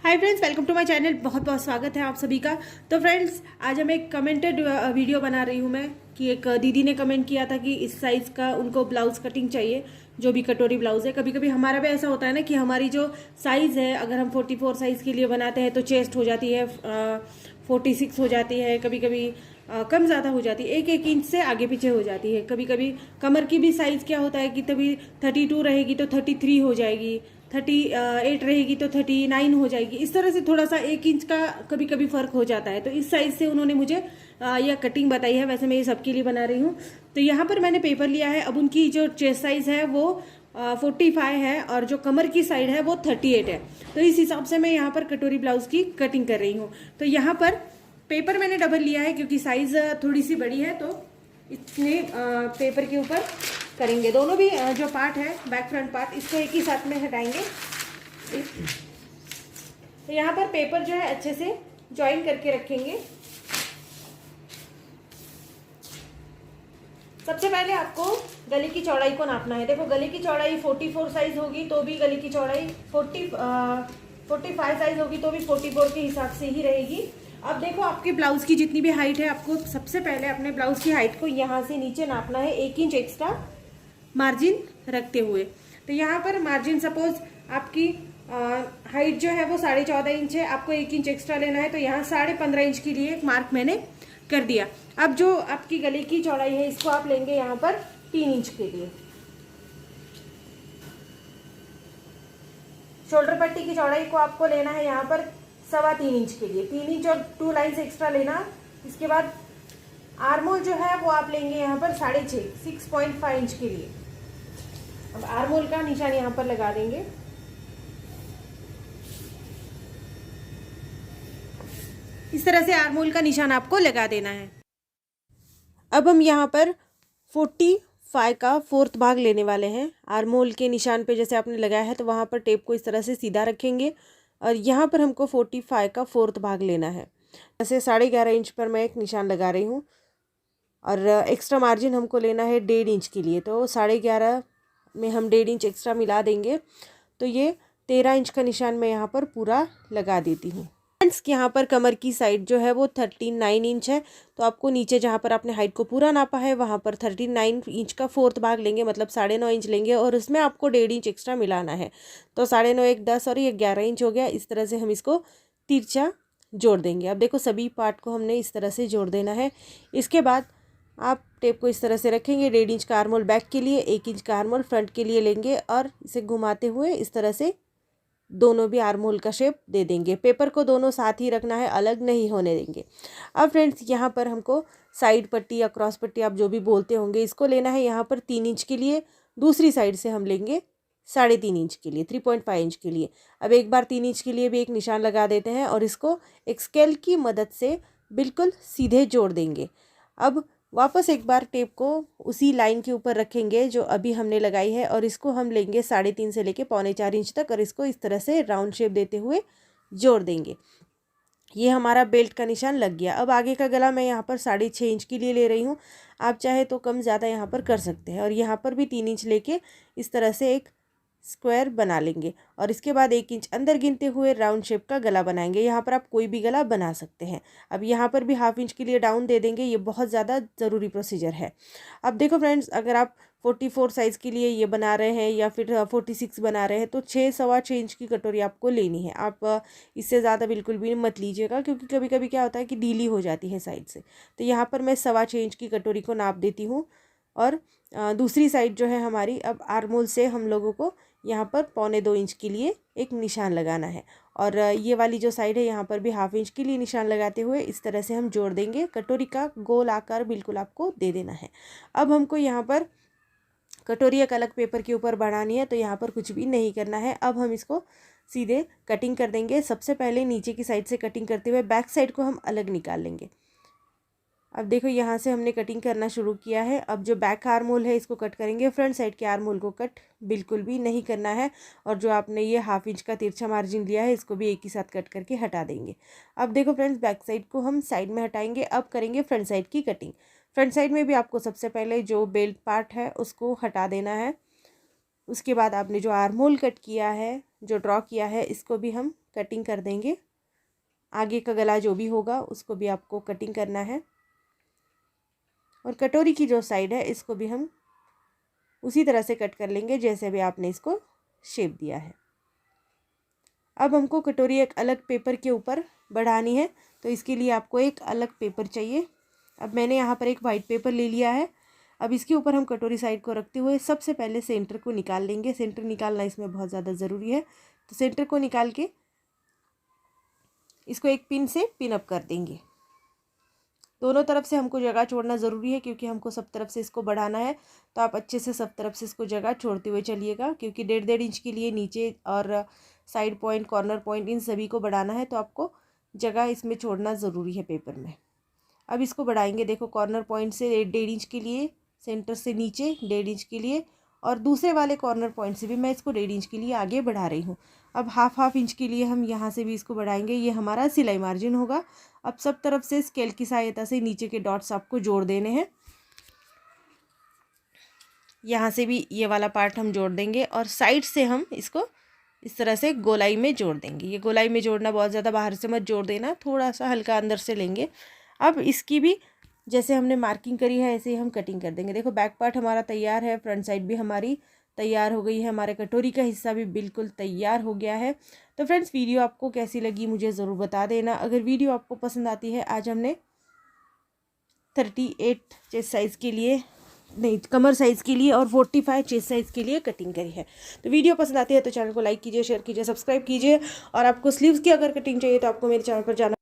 Hi friends, welcome to my channel. बहुत बहुत स्वागत है आप सभी का। तो फ्रेंड्स, आज हम एक कमेंटेड वीडियो बना रही हूँ मैं कि एक दीदी ने कमेंट किया था कि इस साइज़ का उनको ब्लाउज़ कटिंग चाहिए, जो भी कटोरी ब्लाउज़ है। कभी कभी हमारा भी ऐसा होता है ना कि हमारी जो साइज़ है, अगर हम 44 साइज़ के लिए बनाते हैं तो चेस्ट हो जाती है 46 हो जाती है, कभी कभी कम ज़्यादा हो जाती है, एक एक इंच से आगे पीछे हो जाती है। कभी कभी कमर की भी साइज़ क्या होता है कि तभी 32 रहेगी तो 33 हो जाएगी, 38 रहेगी तो 39 हो जाएगी। इस तरह से थोड़ा सा एक इंच का कभी कभी फ़र्क हो जाता है। तो इस साइज़ से उन्होंने मुझे यह कटिंग बताई है। वैसे मैं ये सबके लिए बना रही हूँ। तो यहाँ पर मैंने पेपर लिया है। अब उनकी जो चेस्ट साइज़ है वो 45 है और जो कमर की साइड है वो 38 है। तो इस हिसाब से मैं यहाँ पर कटोरी ब्लाउज़ की कटिंग कर रही हूँ। तो यहाँ पर पेपर मैंने डबल लिया है क्योंकि साइज़ थोड़ी सी बड़ी है, तो इतने पेपर के ऊपर करेंगे। दोनों भी जो पार्ट है, बैक फ्रंट पार्ट, इसको एक ही साथ में हटाएंगे। तो यहाँ पर पेपर जो है अच्छे से ज्वाइन करके रखेंगे। सबसे पहले आपको गले की चौड़ाई को नापना है। देखो, गले की चौड़ाई 44 साइज होगी तो भी गले की चौड़ाई 45 साइज होगी तो भी 44 के हिसाब से ही रहेगी। अब देखो, आपके ब्लाउज की जितनी भी हाइट है, आपको सबसे पहले अपने ब्लाउज की हाइट को यहाँ से नीचे नापना है, 1 इंच एक्स्ट्रा मार्जिन रखते हुए। तो यहाँ पर मार्जिन सपोज आपकी हाइट जो है वो 14.5 इंच है, आपको 1 इंच एक्स्ट्रा लेना है, तो यहाँ 15.5 इंच के लिए एक मार्क मैंने कर दिया। अब जो आपकी गले की चौड़ाई है, इसको आप लेंगे यहाँ पर 3 इंच के लिए। शोल्डर पट्टी की चौड़ाई को आपको लेना है यहाँ पर 3.25 इंच के लिए, 3 इंच और 2 लाइन्स एक्स्ट्रा लेना। इसके बाद आर्मोल जो है वो आप लेंगे यहाँ पर 6.5 इंच के लिए। अब आर्मोल का निशान यहाँ पर लगा देंगे। इस तरह से आर्मोल का निशान आपको लगा देना है। अब हम यहाँ पर 45 का 4th भाग लेने वाले हैं। आर्मोल के निशान पे जैसे आपने लगाया है तो वहाँ पर टेप को इस तरह से सीधा रखेंगे और यहाँ पर हमको 45 का 4th भाग लेना है। जैसे 11.5 इंच पर मैं एक निशान लगा रही हूँ और एक्स्ट्रा मार्जिन हमको लेना है 1.5 इंच के लिए, तो 11.5 में हम 1.5 इंच एक्स्ट्रा मिला देंगे। तो ये 13 इंच का निशान मैं यहाँ पर पूरा लगा देती हूँ। फ्रेंड्स, यहाँ पर कमर की साइड जो है वो 39 इंच है, तो आपको नीचे जहाँ पर आपने हाइट को पूरा नापा है वहाँ पर 39 इंच का 4th भाग लेंगे, मतलब 9.5 इंच लेंगे और उसमें आपको 1.5 इंच एक्स्ट्रा मिलाना है। तो 9.5 1 10 और ये 11 इंच हो गया। इस तरह से हम इसको तिरछा जोड़ देंगे। अब देखो, सभी पार्ट को हमने इस तरह से जोड़ देना है। इसके बाद आप टेप को इस तरह से रखेंगे। 1.5 इंच का आर्मोल बैक के लिए, 1 इंच का आर्मोल फ्रंट के लिए लेंगे और इसे घुमाते हुए इस तरह से दोनों भी आर्महोल का शेप दे देंगे। पेपर को दोनों साथ ही रखना है, अलग नहीं होने देंगे। अब फ्रेंड्स, यहाँ पर हमको साइड पट्टी या क्रॉस पट्टी आप जो भी बोलते होंगे, इसको लेना है यहाँ पर 3 इंच के लिए। दूसरी साइड से हम लेंगे 3.5 इंच के लिए, 3.5 इंच के लिए। अब एक बार 3 इंच के लिए भी एक निशान लगा देते हैं और इसको एक स्केल की मदद से बिल्कुल सीधे जोड़ देंगे। अब वापस एक बार टेप को उसी लाइन के ऊपर रखेंगे जो अभी हमने लगाई है और इसको हम लेंगे 3.5 से लेके 3.25 इंच तक और इसको इस तरह से राउंड शेप देते हुए जोड़ देंगे। ये हमारा बेल्ट का निशान लग गया। अब आगे का गला मैं यहाँ पर 6.5 इंच के लिए ले रही हूँ। आप चाहे तो कम ज़्यादा यहाँ पर कर सकते हैं और यहाँ पर भी 3 इंच लेके इस तरह से एक स्क्वायर बना लेंगे और इसके बाद 1 इंच अंदर गिनते हुए राउंड शेप का गला बनाएंगे। यहाँ पर आप कोई भी गला बना सकते हैं। अब यहाँ पर भी 1/2 इंच के लिए डाउन दे देंगे। ये बहुत ज़्यादा ज़रूरी प्रोसीजर है। अब देखो फ्रेंड्स, अगर आप 44 साइज़ के लिए ये बना रहे हैं या फिर 46 बना रहे हैं तो 6 इंच की कटोरी आपको लेनी है। आप इससे ज़्यादा बिल्कुल भी मत लीजिएगा क्योंकि कभी कभी क्या होता है कि ढीली हो जाती है साइड से। तो यहाँ पर मैं 6.25 इंच की कटोरी को नाप देती हूँ और दूसरी साइड जो है हमारी, अब आर्मोल से हम लोगों को यहाँ पर 1.25 इंच के लिए एक निशान लगाना है और ये वाली जो साइड है यहाँ पर भी 1/2 इंच के लिए निशान लगाते हुए इस तरह से हम जोड़ देंगे। कटोरी का गोल आकार बिल्कुल आपको दे देना है। अब हमको यहाँ पर कटोरी एक अलग पेपर के ऊपर बढ़ानी है, तो यहाँ पर कुछ भी नहीं करना है। अब हम इसको सीधे कटिंग कर देंगे। सबसे पहले नीचे की साइड से कटिंग करते हुए बैक साइड को हम अलग निकाल लेंगे। अब देखो, यहाँ से हमने कटिंग करना शुरू किया है। अब जो बैक आर्महोल है इसको कट करेंगे। फ्रंट साइड के आर्महोल को कट बिल्कुल भी नहीं करना है और जो आपने ये 1/2 इंच का तिरछा मार्जिन लिया है इसको भी एक ही साथ कट करके हटा देंगे। अब देखो फ्रेंड्स, बैक साइड को हम साइड में हटाएंगे। अब करेंगे फ्रंट साइड की कटिंग। फ्रंट साइड में भी आपको सबसे पहले जो बेल्ट पार्ट है उसको हटा देना है उसके बाद आपने जो आर्म होल कट किया है, जो ड्रॉ किया है, इसको भी हम कटिंग कर देंगे। आगे का गला जो भी होगा उसको भी आपको कटिंग करना है। और कटोरी की जो साइड है इसको भी हम उसी तरह से कट कर लेंगे जैसे भी आपने इसको शेप दिया है। अब हमको कटोरी एक अलग पेपर के ऊपर बढ़ानी है, तो इसके लिए आपको एक अलग पेपर चाहिए। अब मैंने यहाँ पर एक वाइट पेपर ले लिया है। अब इसके ऊपर हम कटोरी साइड को रखते हुए सबसे पहले सेंटर को निकाल लेंगे। सेंटर निकालना इसमें बहुत ज़्यादा ज़रूरी है। तो सेंटर को निकाल के इसको एक पिन से पिन अप कर देंगे। दोनों तरफ से हमको जगह छोड़ना ज़रूरी है क्योंकि हमको सब तरफ से इसको बढ़ाना है। तो आप अच्छे से सब तरफ से इसको जगह छोड़ते हुए चलिएगा, क्योंकि 1.5 इंच के लिए नीचे और साइड पॉइंट, कॉर्नर पॉइंट, इन सभी को बढ़ाना है। तो आपको जगह इसमें छोड़ना ज़रूरी है पेपर में। अब इसको बढ़ाएंगे। देखो, कॉर्नर पॉइंट से 1.5 इंच के लिए, सेंटर से नीचे 1.5 इंच के लिए, और दूसरे वाले कॉर्नर पॉइंट से भी मैं इसको 1.5 इंच के लिए आगे बढ़ा रही हूँ। अब हाफ इंच के लिए हम यहाँ से भी इसको बढ़ाएंगे। ये हमारा सिलाई मार्जिन होगा। अब सब तरफ से स्केल की सहायता से नीचे के डॉट्स आपको जोड़ देने हैं। यहाँ से भी ये वाला पार्ट हम जोड़ देंगे और साइड से हम इसको इस तरह से गोलाई में जोड़ देंगे। ये गोलाई में जोड़ना बहुत ज़्यादा बाहर से मत जोड़ देना, थोड़ा सा हल्का अंदर से लेंगे। अब इसकी भी जैसे हमने मार्किंग करी है ऐसे ही हम कटिंग कर देंगे। देखो, बैक पार्ट हमारा तैयार है, फ्रंट साइड भी हमारी तैयार हो गई है, हमारे कटोरी का हिस्सा भी बिल्कुल तैयार हो गया है। तो फ्रेंड्स, वीडियो आपको कैसी लगी मुझे ज़रूर बता देना। अगर वीडियो आपको पसंद आती है, आज हमने 38 चेस्ट साइज़ के लिए, नहीं, कमर साइज़ के लिए और 45 चेस्ट साइज़ के लिए कटिंग करी है। तो वीडियो पसंद आती है तो चैनल को लाइक कीजिए, शेयर कीजिए, सब्सक्राइब कीजिए। और आपको स्लीव्स की अगर कटिंग चाहिए तो आपको मेरे चैनल पर जाना